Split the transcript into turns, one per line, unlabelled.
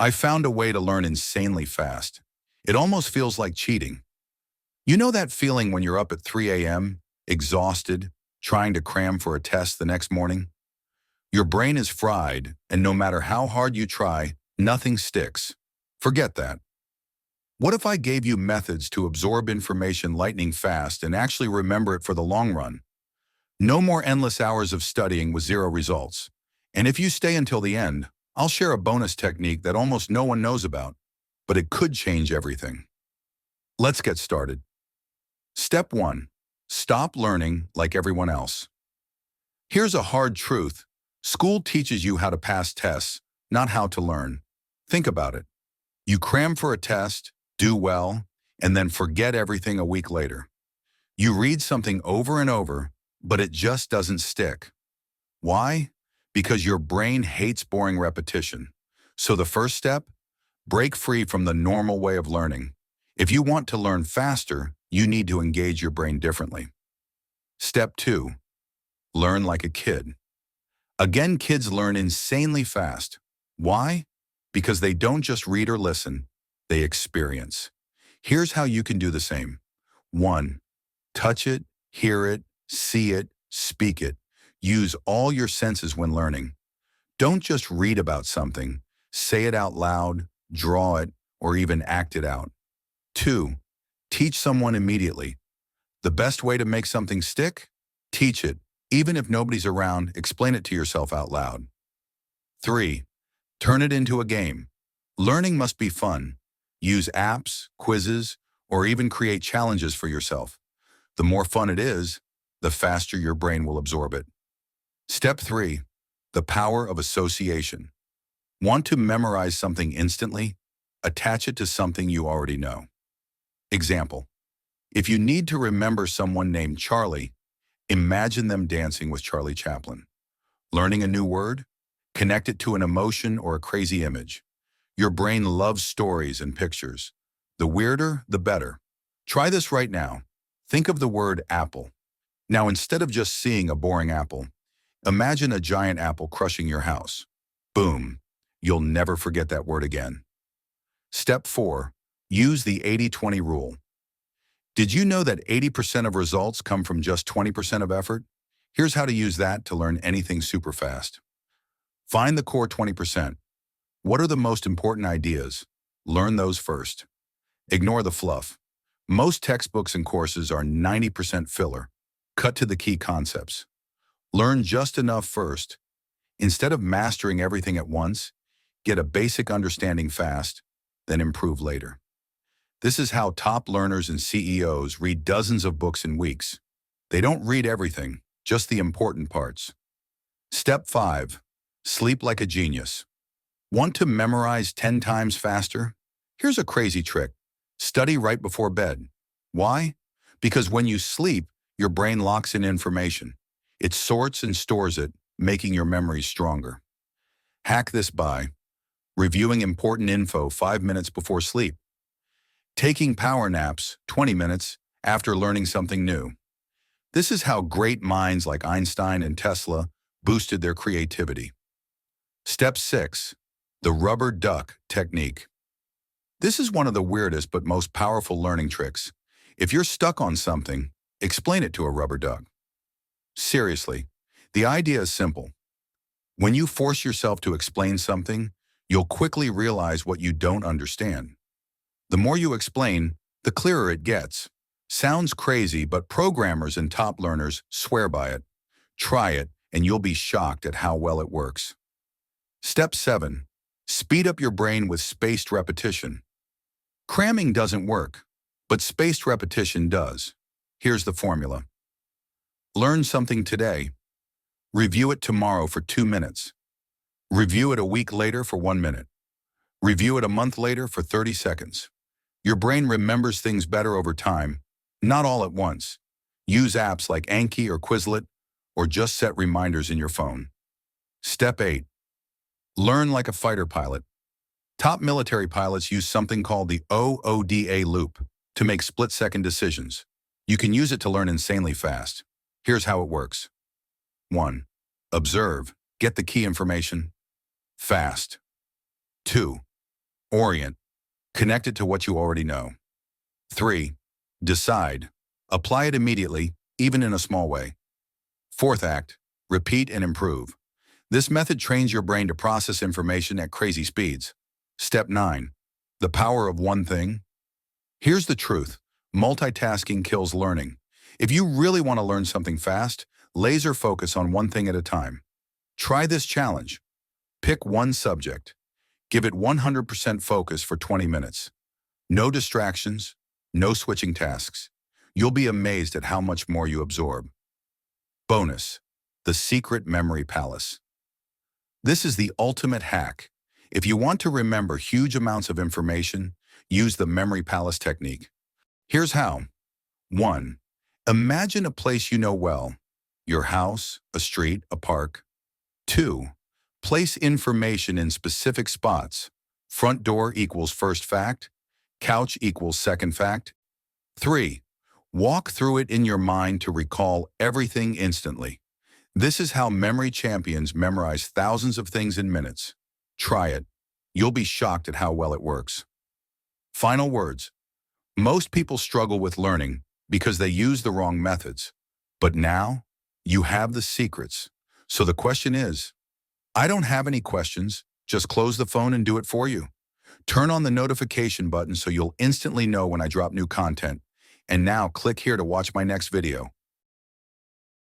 I found a way to learn insanely fast. It almost feels like cheating. You know that feeling when you're up at 3 a.m., exhausted, trying to cram for a test the next morning? Your brain is fried, and no matter how hard you try, nothing sticks. Forget that. What if I gave you methods to absorb information lightning fast and actually remember it for the long run? No more endless hours of studying with zero results. And if you stay until the end, I'll share a bonus technique that almost no one knows about, but it could change everything. Let's get started. Step 1. Stop learning like everyone else. Here's a hard truth. School teaches you how to pass tests, not how to learn. Think about it. You cram for a test, do well, and then forget everything a week later. You read something over and over, but it just doesn't stick. Why? Because your brain hates boring repetition. So the first step? Break free from the normal way of learning. If you want to learn faster, you need to engage your brain differently. Step 2. Learn like a kid. Again, kids learn insanely fast. Why? Because they don't just read or listen, they experience. Here's how you can do the same. 1. Touch it, hear it, see it, speak it. Use all your senses when learning. Don't just read about something. Say it out loud, draw it, or even act it out. 2. Teach someone immediately. The best way to make something stick? Teach it. Even if nobody's around, explain it to yourself out loud. 3. Turn it into a game. Learning must be fun. Use apps, quizzes, or even create challenges for yourself. The more fun it is, the faster your brain will absorb it. Step 3. The power of association. Want to memorize something instantly? Attach it to something you already know. Example. If you need to remember someone named Charlie, imagine them dancing with Charlie Chaplin. Learning a new word? Connect it to an emotion or a crazy image. Your brain loves stories and pictures. The weirder, the better. Try this right now. Think of the word apple. Now, instead of just seeing a boring apple, imagine a giant apple crushing your house. Boom. You'll never forget that word again. Step 4. Use the 80-20 rule. Did you know that 80% of results come from just 20% of effort? Here's how to use that to learn anything super fast. Find the core 20%. What are the most important ideas? Learn those first. Ignore the fluff. Most textbooks and courses are 90% filler. Cut to the key concepts. Learn just enough first. Instead of mastering everything at once, get a basic understanding fast, then improve later. This is how top learners and CEOs read dozens of books in weeks. They don't read everything, just the important parts. Step 5. Sleep like a genius. Want to memorize 10 times faster? Here's a crazy trick. Study right before bed. Why? Because when you sleep, your brain locks in information. It sorts and stores it, making your memory stronger. Hack this by reviewing important info 5 minutes before sleep. Taking power naps 20 minutes after learning something new. This is how great minds like Einstein and Tesla boosted their creativity. Step 6. The rubber duck technique. This is one of the weirdest but most powerful learning tricks. If you're stuck on something, explain it to a rubber duck. Seriously, the idea is simple. When you force yourself to explain something, you'll quickly realize what you don't understand. The more you explain, the clearer it gets. Sounds crazy, but programmers and top learners swear by it. Try it, and you'll be shocked at how well it works. Step 7. Speed up your brain with spaced repetition. Cramming doesn't work, but spaced repetition does. Here's the formula. Learn something today. Review it tomorrow for 2 minutes. Review it a week later for 1 minute. Review it a month later for 30 seconds. Your brain remembers things better over time, not all at once. Use apps like Anki or Quizlet, or just set reminders in your phone. Step 8. Learn like a fighter pilot. Top military pilots use something called the OODA loop to make split-second decisions. You can use it to learn insanely fast. Here's how it works. 1. Observe. Get the key information. Fast. 2. Orient. Connect it to what you already know. 3. Decide. Apply it immediately, even in a small way. Fourth act. Repeat and improve. This method trains your brain to process information at crazy speeds. Step 9. The power of one thing. Here's the truth. Multitasking kills learning. If you really want to learn something fast, laser focus on one thing at a time. Try this challenge. Pick one subject. Give it 100% focus for 20 minutes. No distractions, no switching tasks. You'll be amazed at how much more you absorb. Bonus. The Secret Memory Palace. This is the ultimate hack. If you want to remember huge amounts of information, use the Memory Palace technique. Here's how. 1. Imagine a place you know well. Your house, a street, a park. 2. Place information in specific spots. Front door equals first fact. Couch equals second fact. 3. Walk through it in your mind to recall everything instantly. This is how memory champions memorize thousands of things in minutes. Try it. You'll be shocked at how well it works. Final words. Most people struggle with learning because they use the wrong methods. But now, you have the secrets. So the question is, I don't have any questions. Just close the phone and do it for you. Turn on the notification button so you'll instantly know when I drop new content. And now click here to watch my next video.